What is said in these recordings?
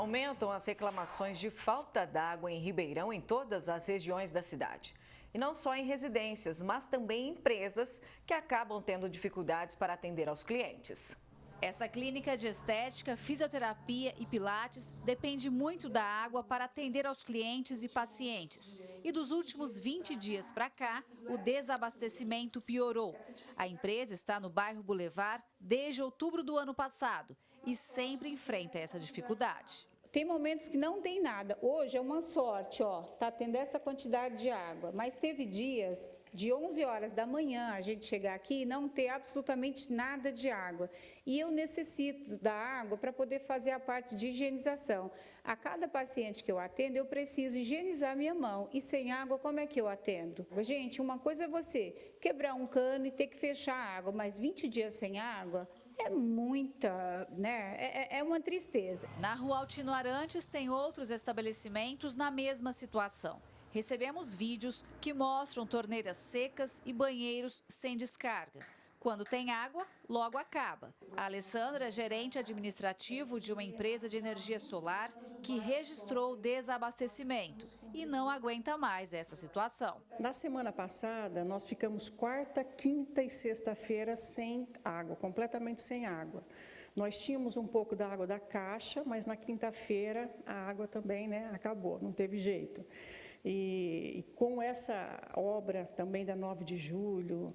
Aumentam as reclamações de falta d'água em Ribeirão em todas as regiões da cidade. E não só em residências, mas também em empresas que acabam tendo dificuldades para atender aos clientes. Essa clínica de estética, fisioterapia e pilates depende muito da água para atender aos clientes e pacientes. E dos últimos 20 dias para cá, o desabastecimento piorou. A empresa está no bairro Boulevard desde outubro do ano passado e sempre enfrenta essa dificuldade. Tem momentos que não tem nada. Hoje é uma sorte, tá tendo essa quantidade de água. Mas teve dias de 11 horas da manhã a gente chegar aqui e não ter absolutamente nada de água. E eu necessito da água para poder fazer a parte de higienização. A cada paciente que eu atendo, eu preciso higienizar minha mão. E sem água, como é que eu atendo? Gente, uma coisa é você quebrar um cano e ter que fechar a água, mas 20 dias sem água... É muita, né? É uma tristeza. Na Rua Altino Arantes tem outros estabelecimentos na mesma situação. Recebemos vídeos que mostram torneiras secas e banheiros sem descarga. Quando tem água, logo acaba. A Alessandra é gerente administrativo de uma empresa de energia solar que registrou desabastecimento e não aguenta mais essa situação. Na semana passada, nós ficamos quarta, quinta e sexta-feira sem água, completamente sem água. Nós tínhamos um pouco da água da caixa, mas na quinta-feira a água também, acabou, não teve jeito. E com essa obra também da 9 de julho,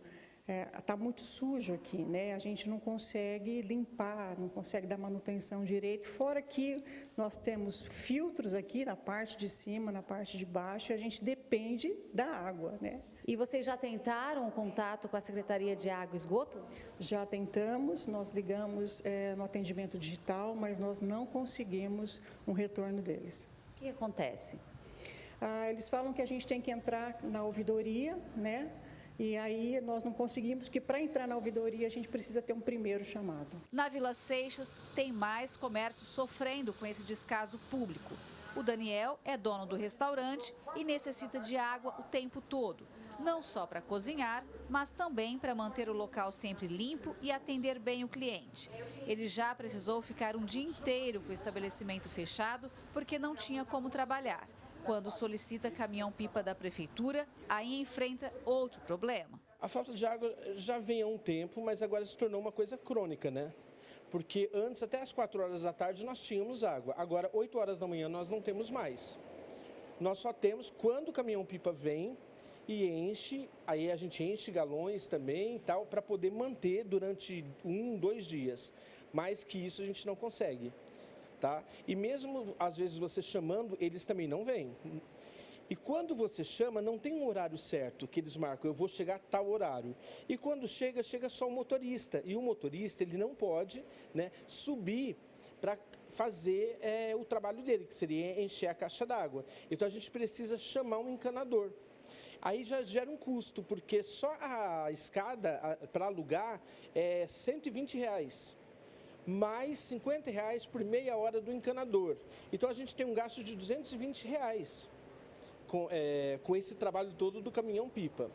está muito sujo aqui, a gente não consegue limpar, não consegue dar manutenção direito, fora que nós temos filtros aqui na parte de cima, na parte de baixo, e a gente depende da água. E vocês já tentaram o contato com a Secretaria de Água e Esgoto? Já tentamos, nós ligamos no atendimento digital, mas nós não conseguimos um retorno deles. O que acontece? Eles falam que a gente tem que entrar na ouvidoria, e aí nós não conseguimos, que para entrar na ouvidoria a gente precisa ter um primeiro chamado. Na Vila Seixas tem mais comércio sofrendo com esse descaso público. O Daniel é dono do restaurante e necessita de água o tempo todo. Não só para cozinhar, mas também para manter o local sempre limpo e atender bem o cliente. Ele já precisou ficar um dia inteiro com o estabelecimento fechado porque não tinha como trabalhar. Quando solicita caminhão-pipa da prefeitura, aí enfrenta outro problema. A falta de água já vem há um tempo, mas agora se tornou uma coisa crônica, Porque antes, até às 4 horas da tarde, nós tínhamos água. Agora, 8 horas da manhã, nós não temos mais. Nós só temos quando o caminhão-pipa vem e enche, aí a gente enche galões também e tal, para poder manter durante 1, 2 dias. Mais que isso a gente não consegue. E mesmo, às vezes, você chamando, eles também não vêm. E quando você chama, não tem um horário certo que eles marcam, eu vou chegar a tal horário. E quando chega só o motorista. E o motorista, ele não pode subir para fazer o trabalho dele, que seria encher a caixa d'água. Então, a gente precisa chamar um encanador. Aí já gera um custo, porque só a escada para alugar é R$120. Mais R$50 por meia hora do encanador. Então a gente tem um gasto de R$220 com esse trabalho todo do caminhão-pipa.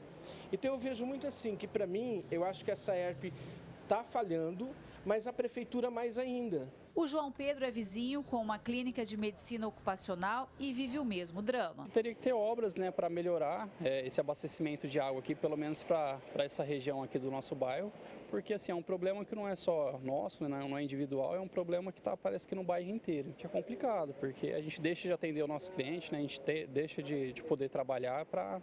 Então eu vejo muito assim, que para mim, eu acho que a Saerp está falhando, mas a prefeitura mais ainda. O João Pedro é vizinho com uma clínica de medicina ocupacional e vive o mesmo drama. Teria que ter obras para melhorar esse abastecimento de água aqui, pelo menos para essa região aqui do nosso bairro, porque assim, é um problema que não é só nosso, não é individual, é um problema que parece que no bairro inteiro. É complicado, porque a gente deixa de atender o nosso cliente, a gente deixa de poder trabalhar para...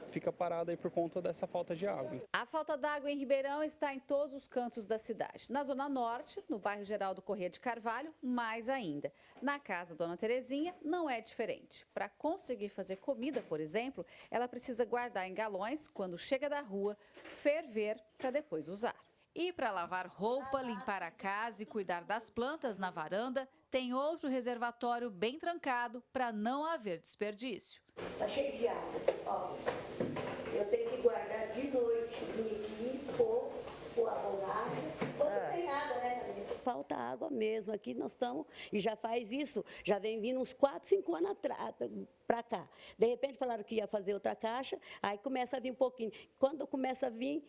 fica parado aí por conta dessa falta de água. A falta d'água em Ribeirão está em todos os cantos da cidade. Na Zona Norte, no bairro Geraldo Corrêa de Carvalho, mais ainda. Na casa Dona Terezinha, não é diferente. Para conseguir fazer comida, por exemplo, ela precisa guardar em galões quando chega da rua, ferver para depois usar. E para lavar roupa, limpar a casa e cuidar das plantas na varanda, tem outro reservatório bem trancado para não haver desperdício. Está cheio de água, ó. Eu tenho que guardar de noite, vir aqui, pôr a borracha, quando tem água, Falta água mesmo, aqui nós estamos, e já faz isso, já vem vindo uns 4, 5 anos atrás, para cá. De repente falaram que ia fazer outra caixa, aí começa a vir um pouquinho. Quando começa a vir,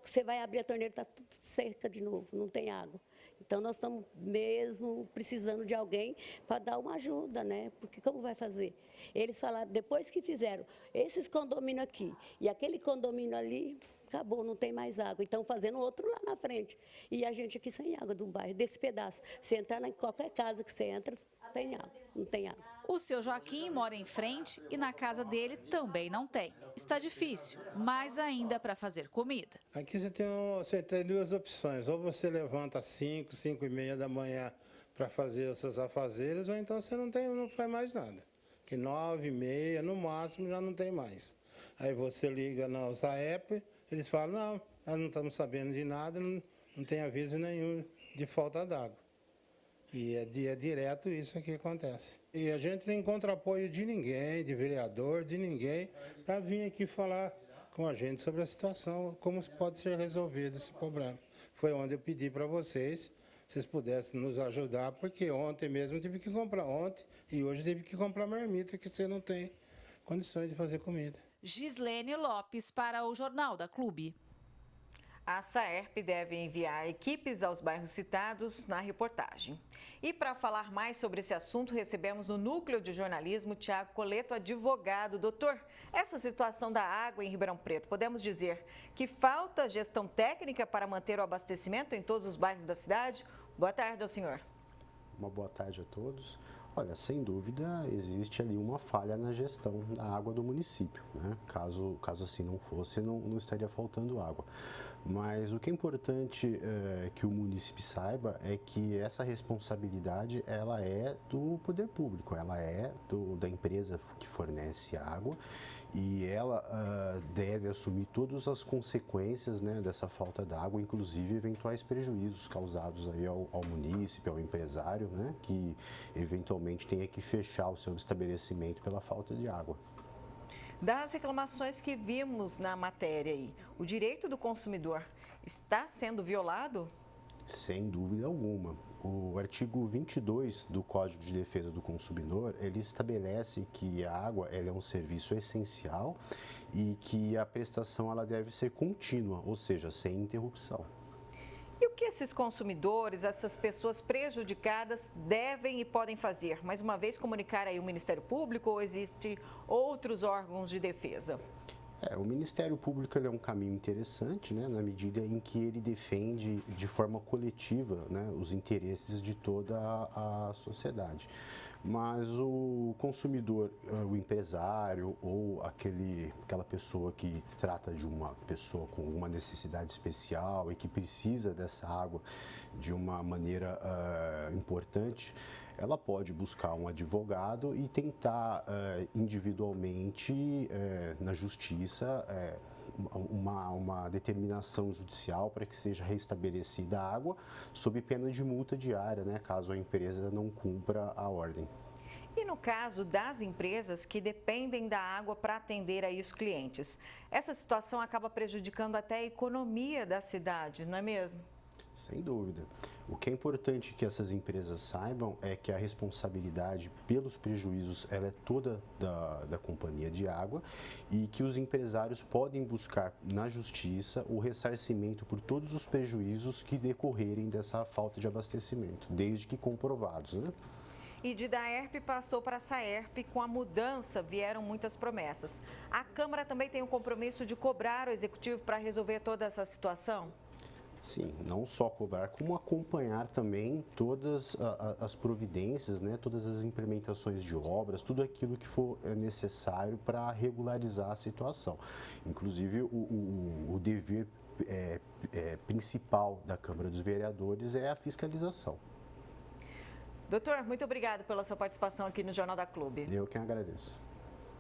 você vai abrir a torneira, está tudo seca de novo, não tem água. Então, nós estamos mesmo precisando de alguém para dar uma ajuda, né? Porque como vai fazer? Eles falaram, depois que fizeram esses condomínios aqui e aquele condomínio ali, acabou, não tem mais água. Então, fazendo outro lá na frente. E a gente aqui sem água do bairro, desse pedaço. Se entrar em qualquer casa que você entra, tem água, não tem água. O seu Joaquim mora em frente e na casa dele também não tem. Está difícil, mais ainda para fazer comida. Aqui você tem duas opções. Ou você levanta às 5, 5 e meia da manhã para fazer os seus afazeres, ou então você não faz mais nada. Que 9 e meia, no máximo, já não tem mais. Aí você liga na SAEP, eles falam, não, nós não estamos sabendo de nada, não tem aviso nenhum de falta d'água. E é direto isso que acontece. E a gente não encontra apoio de ninguém, de vereador, de ninguém, para vir aqui falar com a gente sobre a situação, como pode ser resolvido esse problema. Foi onde eu pedi para vocês, se vocês pudessem nos ajudar, porque ontem mesmo eu tive que comprar, ontem e hoje eu tive que comprar marmita, que você não tem condições de fazer comida. Gislene Lopes para o Jornal da Clube. A Saerp deve enviar equipes aos bairros citados na reportagem. E para falar mais sobre esse assunto, recebemos no Núcleo de Jornalismo Tiago Coleto, advogado. Doutor, essa situação da água em Ribeirão Preto, podemos dizer que falta gestão técnica para manter o abastecimento em todos os bairros da cidade? Boa tarde ao senhor. Uma boa tarde a todos. Olha, sem dúvida, existe ali uma falha na gestão da água do município, né? Caso assim não fosse, não estaria faltando água. Mas o que é importante que o município saiba é que essa responsabilidade, ela é do poder público, ela é da empresa que fornece água e ela deve assumir todas as consequências, né, dessa falta d'água, inclusive eventuais prejuízos causados aí ao município, ao empresário, né, que eventualmente tenha que fechar o seu estabelecimento pela falta de água. Das reclamações que vimos na matéria aí, o direito do consumidor está sendo violado? Sem dúvida alguma. O artigo 22 do Código de Defesa do Consumidor, ele estabelece que a água ela é um serviço essencial e que a prestação ela deve ser contínua, ou seja, sem interrupção. E o que esses consumidores, essas pessoas prejudicadas devem e podem fazer? Mais uma vez, comunicar aí o Ministério Público ou existem outros órgãos de defesa? O Ministério Público ele é um caminho interessante, né, na medida em que ele defende de forma coletiva, né, os interesses de toda a sociedade. Mas o consumidor, o empresário ou aquela pessoa que trata de uma pessoa com uma necessidade especial e que precisa dessa água de uma maneira importante, ela pode buscar um advogado e tentar individualmente na justiça uma determinação judicial para que seja restabelecida a água sob pena de multa diária, né, caso a empresa não cumpra a ordem. E no caso das empresas que dependem da água para atender aí os clientes, essa situação acaba prejudicando até a economia da cidade, não é mesmo? Sem dúvida. O que é importante que essas empresas saibam é que a responsabilidade pelos prejuízos ela é toda da companhia de água e que os empresários podem buscar na justiça o ressarcimento por todos os prejuízos que decorrerem dessa falta de abastecimento, desde que comprovados, né? E de Daerp passou para a Saerp, com a mudança vieram muitas promessas. A Câmara também tem o compromisso de cobrar o Executivo para resolver toda essa situação? Sim, não só cobrar, como acompanhar também todas as providências, né, todas as implementações de obras, tudo aquilo que for necessário para regularizar a situação. Inclusive, o dever principal da Câmara dos Vereadores é a fiscalização. Doutor, muito obrigado pela sua participação aqui no Jornal da Clube. Eu que agradeço.